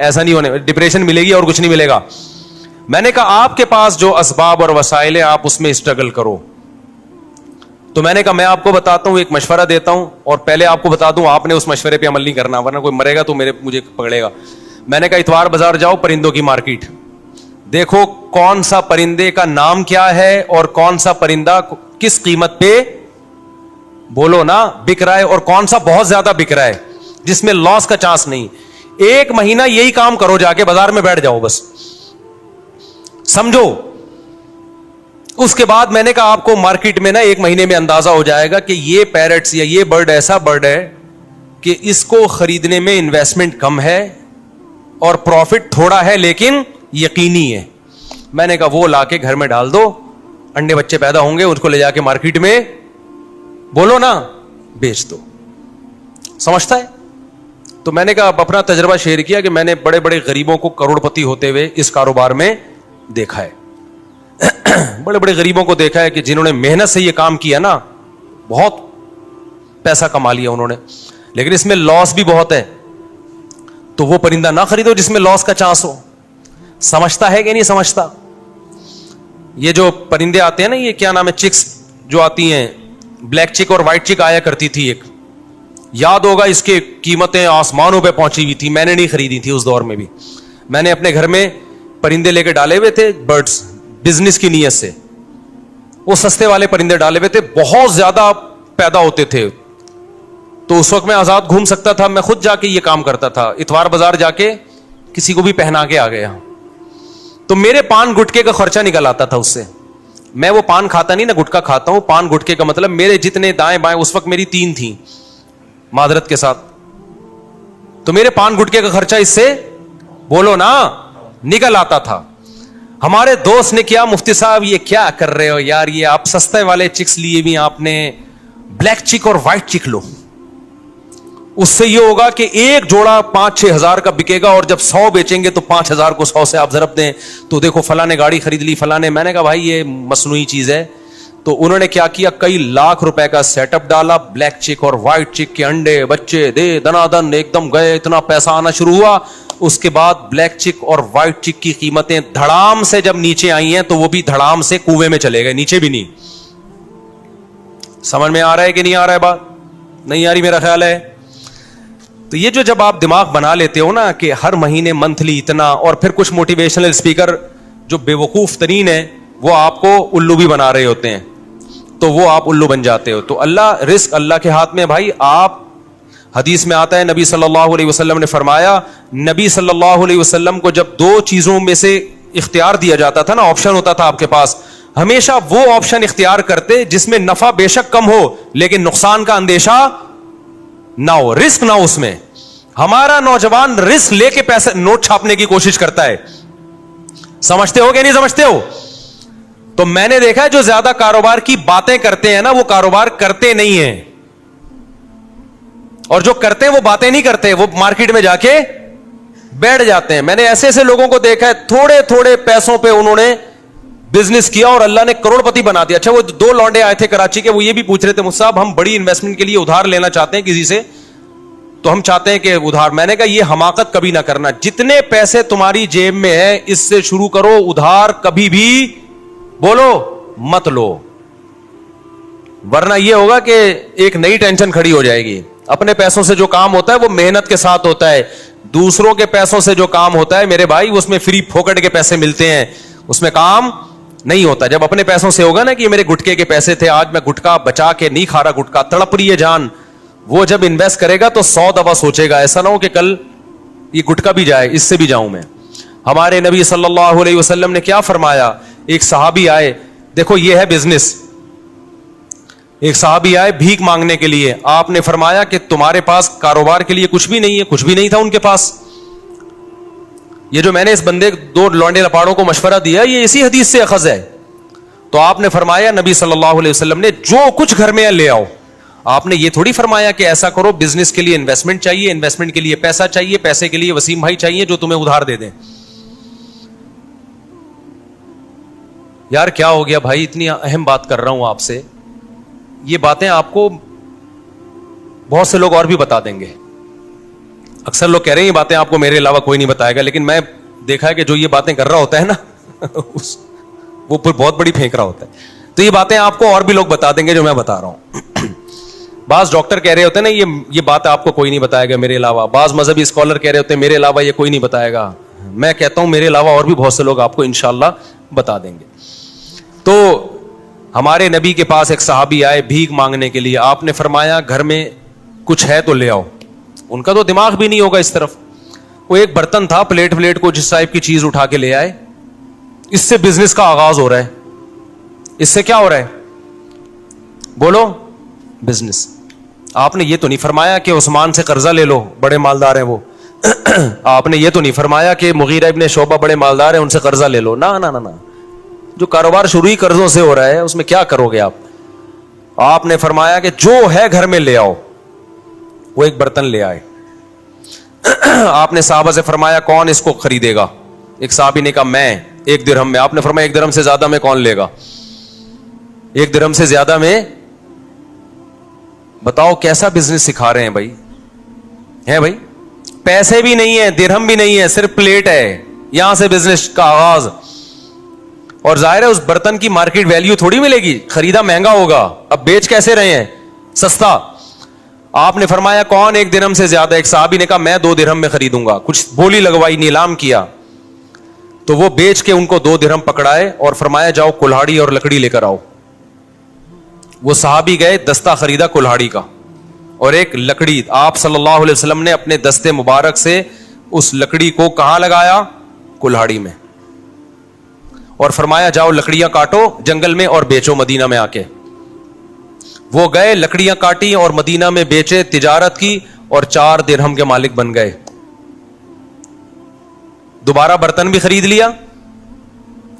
ایسا نہیں ہونے, ڈپریشن ملے گی اور کچھ نہیں ملے گا. میں نے کہا آپ کے پاس جو اسباب اور وسائل ہیں آپ اس میں اسٹرگل کرو. تو میں نے کہا میں آپ کو بتاتا ہوں, ایک مشورہ دیتا ہوں, اور پہلے آپ کو بتا دوں آپ نے اس مشورے پہ عمل نہیں کرنا ورنہ کوئی مرے گا تو مجھے پکڑے گا. میں نے کہا اتوار بازار جاؤ, پرندوں کی مارکیٹ دیکھو کون سا پرندے کا نام کیا ہے اور کون سا پرندہ کس قیمت پہ بولو نا بک رہا ہے, اور کون سا بہت زیادہ بک رہا ہے جس میں لاس کا چانس نہیں. ایک مہینہ یہی کام کرو, جا کے بازار میں بیٹھ جاؤ بس, سمجھو. اس کے بعد میں نے کہا آپ کو مارکیٹ میں نا ایک مہینے میں اندازہ ہو جائے گا کہ یہ پیرٹس یا یہ برڈ ایسا برڈ ہے کہ اس کو خریدنے میں انویسٹمنٹ کم ہے اور پروفٹ تھوڑا ہے لیکن یقینی ہے. میں نے کہا وہ لا کے گھر میں ڈال دو, انڈے بچے پیدا ہوں گے, اس کو لے جا کے مارکیٹ میں بولو نا بیچ دو. سمجھتا ہے؟ تو میں نے کہا اپنا تجربہ شیئر کیا کہ میں نے بڑے بڑے غریبوں کو کروڑپتی ہوتے ہوئے اس کاروبار میں دیکھا ہے. بڑے بڑے غریبوں کو دیکھا ہے کہ جنہوں نے محنت سے یہ کام کیا نا, بہت پیسہ کما لیا انہوں نے, لیکن اس میں لاس بھی بہت ہے. تو وہ پرندہ نہ خریدو جس میں لاس کا چانس ہو. سمجھتا ہے کہ نہیں سمجھتا؟ یہ جو پرندے آتے ہیں نا, یہ کیا نام ہے, چکس جو آتی ہیں, بلیک چک اور وائٹ چک آیا کرتی تھی ایک, یاد ہوگا اس کی قیمتیں آسمانوں پہ پہنچی ہوئی تھی. میں نے نہیں خریدی تھی اس دور میں بھی, میں نے اپنے گھر میں پرندے لے کے ڈالے ہوئے تھے, برڈز بزنس کی نیت سے. وہ سستے والے پرندے ڈالے ہوئے تھے, بہت زیادہ پیدا ہوتے تھے. تو اس وقت میں آزاد گھوم سکتا تھا, میں خود جا کے یہ کام کرتا تھا, اتوار بازار جا کے کسی کو بھی پہنا کے آ گیا. تو میرے پان گٹکے کا خرچہ نکل آتا تھا اس سے. میں وہ پان کھاتا نہیں نا, گٹکا کھاتا ہوں. پان گٹکے کا مطلب میرے جتنے دائیں بائیں, اس وقت میری 3 تھیں معذرت کے ساتھ, تو میرے پان گٹکے کا خرچہ اس سے بولو نا نکل آتا تھا. ہمارے دوست نے کیا, مفتی صاحب یہ کیا کر رہے ہو یار, یہ آپ سستے والے چکس لیے بھی, آپ نے بلیک چک اور وائٹ چک لو, اس سے یہ ہوگا کہ ایک جوڑا 5-6 ہزار کا بکے گا, اور جب 100 بیچیں گے تو 5,000 کو 100 سے آپ ضرب دیں تو دیکھو فلاں نے گاڑی خرید لی فلاں نے. میں نے کہا بھائی یہ مصنوعی چیز ہے. تو انہوں نے کیا کیا, کئی لاکھ روپے کا سیٹ اپ ڈالا, بلیک چک اور وائٹ چک کے انڈے بچے دے دنا دن ایک دم گئے, اتنا پیسہ آنا شروع ہوا. اس کے بعد بلیک چک اور وائٹ چک کی قیمتیں دھڑام سے جب نیچے آئی ہیں تو وہ بھی دھڑام سے کنویں میں چلے گئے, نیچے بھی نہیں. سمجھ میں آ رہا ہے کہ نہیں آ رہا ہے؟ بات نہیں آ رہی میرا خیال ہے. تو یہ جو جب آپ دماغ بنا لیتے ہو نا کہ ہر مہینے منتھلی اتنا, اور پھر کچھ موٹیویشنل اسپیکر جو بے وقوف ترین ہیں وہ آپ کو الو بھی بنا رہے ہوتے ہیں, تو وہ آپ الو بن جاتے ہو. تو اللہ رزق اللہ کے ہاتھ میں بھائی. آپ حدیث میں آتا ہے نبی صلی اللہ علیہ وسلم نے فرمایا, نبی صلی اللہ علیہ وسلم کو جب 2 چیزوں میں سے اختیار دیا جاتا تھا نا, آپشن ہوتا تھا آپ کے پاس, ہمیشہ وہ آپشن اختیار کرتے جس میں نفع بے شک کم ہو لیکن نقصان کا اندیشہ نہ ہو, رسک نہ ہو اس میں. ہمارا نوجوان رسک لے کے پیسے نوٹ چھاپنے کی کوشش کرتا ہے. سمجھتے ہو کہ نہیں سمجھتے ہو؟ تو میں نے دیکھا ہے جو زیادہ کاروبار کی باتیں کرتے ہیں نا وہ کاروبار کرتے نہیں ہیں, اور جو کرتے ہیں وہ باتیں نہیں کرتے, وہ مارکیٹ میں جا کے بیٹھ جاتے ہیں. میں نے ایسے ایسے لوگوں کو دیکھا ہے, تھوڑے تھوڑے پیسوں پہ انہوں نے بزنس کیا اور اللہ نے کروڑپتی بنا دیا. اچھا وہ 2 لونڈے آئے تھے کراچی کے, وہ یہ بھی پوچھ رہے تھے مجھ صاحب ہم بڑی انویسٹمنٹ کے لیے ادھار لینا چاہتے ہیں کسی سے, تو ہم چاہتے ہیں کہ ادھار. میں نے کہا یہ حماقت کبھی نہ کرنا, جتنے پیسے تمہاری جیب میں ہے اس سے شروع کرو, ادھار کبھی بھی بولو مت لو, ورنہ یہ ہوگا کہ ایک نئی ٹینشن کھڑی ہو جائے گی. اپنے پیسوں سے جو کام ہوتا ہے وہ محنت کے ساتھ ہوتا ہے, دوسروں کے پیسوں سے جو کام ہوتا ہے میرے بھائی اس میں فری پھوکٹ کے پیسے ملتے ہیں, اس میں کام نہیں ہوتا. جب اپنے پیسوں سے ہوگا نا کہ یہ میرے گٹکے کے پیسے تھے, آج میں گٹکا بچا کے نہیں کھا رہا, گٹکا تڑپ رہی ہے جان, وہ جب انویسٹ کرے گا تو 100 دفعہ سوچے گا, ایسا نہ ہو کہ کل یہ گٹکا بھی جائے اس سے بھی جاؤں میں. ہمارے نبی صلی اللہ علیہ وسلم نے کیا فرمایا, ایک صحابی آئے, دیکھو یہ ہے بزنس, ایک صحابی آئے بھیک مانگنے کے لیے, آپ نے فرمایا کہ تمہارے پاس کاروبار کے لیے کچھ بھی نہیں ہے, کچھ بھی نہیں تھا ان کے پاس. یہ جو میں نے اس بندے 2 لونڈے لپاڑوں کو مشورہ دیا یہ اسی حدیث سے اخذ ہے. تو آپ نے فرمایا نبی صلی اللہ علیہ وسلم نے جو کچھ گھر میں ہے لے آؤ. آپ نے یہ تھوڑی فرمایا کہ ایسا کرو بزنس کے لیے انویسٹمنٹ چاہیے, انویسٹمنٹ کے لیے پیسہ چاہیے, پیسے کے لیے وسیم بھائی چاہیے جو تمہیں ادھار دے دیں. یار کیا ہو گیا بھائی, اتنی اہم بات کر رہا ہوں آپ سے, یہ باتیں آپ کو بہت سے لوگ اور بھی بتا دیں گے, اکثر لوگ کہہ رہے ہیں یہ باتیں آپ کو میرے علاوہ کوئی نہیں بتائے گا, لیکن میں دیکھا ہے کہ جو یہ باتیں کر رہا ہوتا ہے نا وہ پھر بہت بڑی پھینک رہا ہوتا ہے. تو یہ باتیں آپ کو اور بھی لوگ بتا دیں گے جو میں بتا رہا ہوں. بعض ڈاکٹر کہہ رہے ہوتے ہیں نا یہ بات آپ کو کوئی نہیں بتائے گا میرے علاوہ. بعض مذہبی اسکالر کہہ رہے ہوتے ہیں میرے علاوہ یہ کوئی نہیں بتائے گا. میں کہتا ہوں میرے علاوہ اور بھی بہت سے لوگ آپ کو انشاءاللہ بتا دیں گے. تو ہمارے نبی کے پاس ایک صحابی آئے بھیک مانگنے کے لیے. آپ نے فرمایا گھر میں کچھ ہے تو لے آؤ. ان کا تو دماغ بھی نہیں ہوگا اس طرف. وہ ایک برتن تھا, پلیٹ کو جس ٹائپ کی چیز اٹھا کے لے آئے. اس سے بزنس کا آغاز ہو رہا ہے. اس سے کیا ہو رہا ہے بولو؟ بزنس. آپ نے یہ تو نہیں فرمایا کہ عثمان سے قرضہ لے لو, بڑے مالدار ہیں وہ. آپ نے یہ تو نہیں فرمایا کہ مغیرہ ابن شعبہ بڑے مالدار ہیں ان سے قرضہ لے لو. نہ نہ نہ. جو کاروبار شروع ہی قرضوں سے ہو رہا ہے اس میں کیا کرو گے آپ؟ آپ نے فرمایا کہ جو ہے گھر میں لے آؤ. وہ ایک برتن لے آئے. آپ نے صحابہ سے فرمایا کون اس کو خریدے گا؟ ایک صحابی نے کہا میں. 1 درہم میں. آپ نے فرمایا 1 درہم سے زیادہ میں کون لے گا؟ 1 درہم سے زیادہ میں. بتاؤ کیسا بزنس سکھا رہے ہیں بھائی. ہے بھائی, پیسے بھی نہیں ہے, درہم بھی نہیں ہے, صرف پلیٹ ہے. یہاں سے بزنس کا آغاز. اور ظاہر ہے اس برتن کی مارکیٹ ویلیو تھوڑی ملے گی, خریدا مہنگا ہوگا. اب بیچ کیسے رہے ہیں؟ سستا. آپ نے فرمایا کون 1 درہم سے زیادہ؟ ایک صحابی نے کہا میں 2 درہم میں خریدوں گا. کچھ بولی لگوائی, نیلام کیا. تو وہ بیچ کے ان کو 2 درہم پکڑائے اور فرمایا جاؤ کلہاڑی اور لکڑی لے کر آؤ. وہ صحابی گئے, دستہ خریدا کلہاڑی کا اور ایک لکڑی. آپ صلی اللہ علیہ وسلم نے اپنے دستے مبارک سے اس لکڑی کو کہاں لگایا؟ کلہاڑی میں. اور فرمایا جاؤ لکڑیاں کاٹو جنگل میں اور بیچو مدینہ میں آ کے. وہ گئے, لکڑیاں کاٹی اور مدینہ میں بیچے, تجارت کی اور 4 درہم کے مالک بن گئے. دوبارہ برتن بھی خرید لیا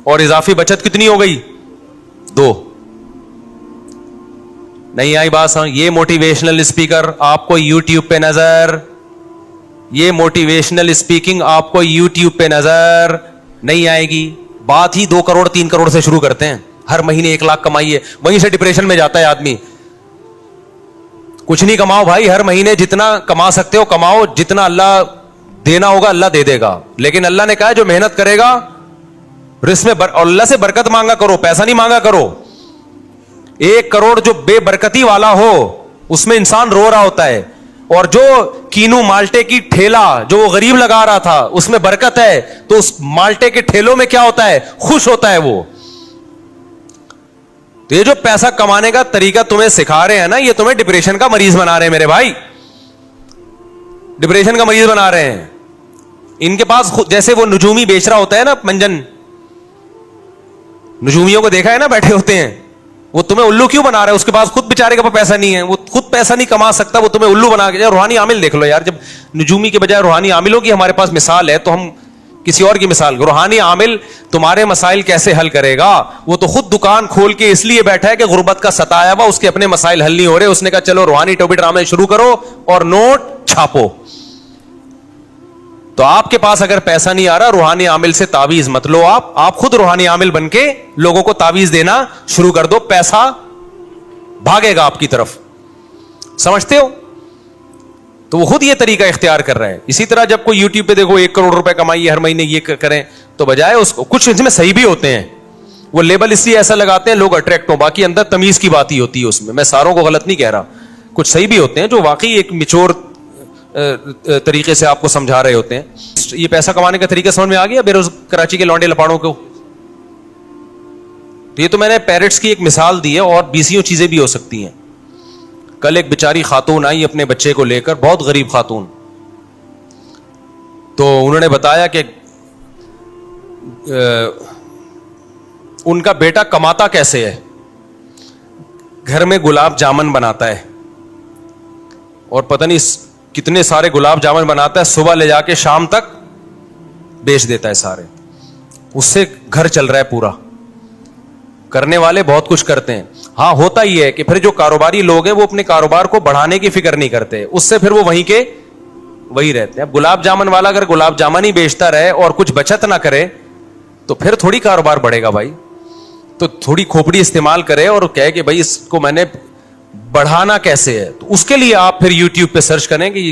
اور اضافی بچت کتنی ہو گئی؟ 2. نہیں آئی بات سمجھ؟ یہ موٹیویشنل اسپیکر آپ کو یوٹیوب پہ نظر, یہ موٹیویشنل اسپیکنگ آپ کو یوٹیوب پہ نظر نہیں آئے گی. بات ہی 2 کروڑ 3 کروڑ سے شروع کرتے ہیں. ہر مہینے 1 لاکھ کمائیے, وہیں سے ڈپریشن میں جاتا ہے آدمی. کچھ نہیں کماؤ بھائی, ہر مہینے جتنا کما سکتے ہو کماؤ, جتنا اللہ دینا ہوگا اللہ دے دے گا. لیکن اللہ نے کہا جو محنت کرے گا رزق میں اور اللہ سے برکت مانگا کرو, پیسہ نہیں مانگا کرو. 1 کروڑ جو بے برکتی والا ہو اس میں انسان رو رہا ہوتا ہے, اور جو کینو مالٹے کی ٹھیلا جو وہ غریب لگا رہا تھا اس میں برکت ہے, تو اس مالٹے کے ٹھیلوں میں کیا ہوتا ہے؟ خوش ہوتا ہے وہ. تو یہ جو پیسہ کمانے کا طریقہ تمہیں سکھا رہے ہیں نا, یہ تمہیں ڈپریشن کا مریض بنا رہے ہیں میرے بھائی, ڈپریشن کا مریض بنا رہے ہیں. ان کے پاس جیسے وہ نجومی بیچ رہا ہوتا ہے نا, منجن نجومیوں کو دیکھا ہے نا بیٹھے ہوتے ہیں, وہ تمہیں الو کیوں بنا رہا ہے؟ اس کے پاس خود بیچارے کے پاس پیسہ نہیں ہے, وہ خود پیسہ نہیں کما سکتا, وہ تمہیں الو بنا کے. روحانی عامل دیکھ لو یار, جب نجومی کے بجائے روحانی عاملوں کی ہمارے پاس مثال ہے تو ہم کسی اور کی مثال. روحانی عامل تمہارے مسائل کیسے حل کرے گا؟ وہ تو خود دکان کھول کے اس لیے بیٹھا ہے کہ غربت کا ستایا ہوا, اس کے اپنے مسائل حل نہیں ہو رہے. اس نے کہا چلو روحانی ٹوپی ڈرامے شروع کرو اور نوٹ چھاپو. تو آپ کے پاس اگر پیسہ نہیں آ رہا, روحانی عامل سے تعویذ مت لو. آپ خود روحانی عامل بن کے لوگوں کو تعویذ دینا شروع کر دو, پیسہ بھاگے گا آپ کی طرف. سمجھتے ہو؟ تو وہ خود یہ طریقہ اختیار کر رہا ہے. اسی طرح جب کوئی یوٹیوب پہ دیکھو 1 کروڑ روپے کمائیے ہر مہینے یہ کریں, تو بجائے اس کو کچھ اس میں صحیح بھی ہوتے ہیں, وہ لیبل اس لیے ایسا لگاتے ہیں لوگ اٹریکٹ ہوں, باقی اندر تمیز کی بات ہی ہوتی ہے اس میں. میں ساروں کو غلط نہیں کہہ رہا, کچھ صحیح بھی ہوتے ہیں جو واقعی ایک میچور طریقے سے آپ کو سمجھا رہے ہوتے ہیں. یہ پیسہ کمانے کا طریقہ سمجھ میں آ گیا کراچی کے لونڈے لپاڑوں کو؟ یہ تو میں نے پیرٹس کی ایک مثال دی ہے, اور 20 چیزیں بھی ہو سکتی ہیں. کل ایک بیچاری خاتون آئی اپنے بچے کو لے کر, بہت غریب خاتون. تو انہوں نے بتایا کہ ان کا بیٹا کماتا کیسے ہے. گھر میں گلاب جامن بناتا ہے, اور پتہ نہیں کتنے سارے گلاب جامن بناتا ہے, صبح لے جا کے شام تک بیچ دیتا ہے سارے. اس سے گھر چل رہا ہے پورا. کرنے والے بہت کچھ کرتے ہیں. ہاں ہوتا ہی ہے کہ پھر جو کاروباری لوگ ہیں وہ اپنے کاروبار کو بڑھانے کی فکر نہیں کرتے, اس سے پھر وہ وہیں کے وہی رہتے ہیں. اب گلاب جامن والا اگر گلاب جامن ہی بیچتا رہے اور کچھ بچت نہ کرے تو پھر تھوڑی کاروبار بڑھے گا بھائی. تو تھوڑی کھوپڑی استعمال کرے اور کہے کہ بھائی اس کو میں نے بڑھانا کیسے ہے. تو اس کے لیے آپ پھر یوٹیوب پہ سرچ کریں کہ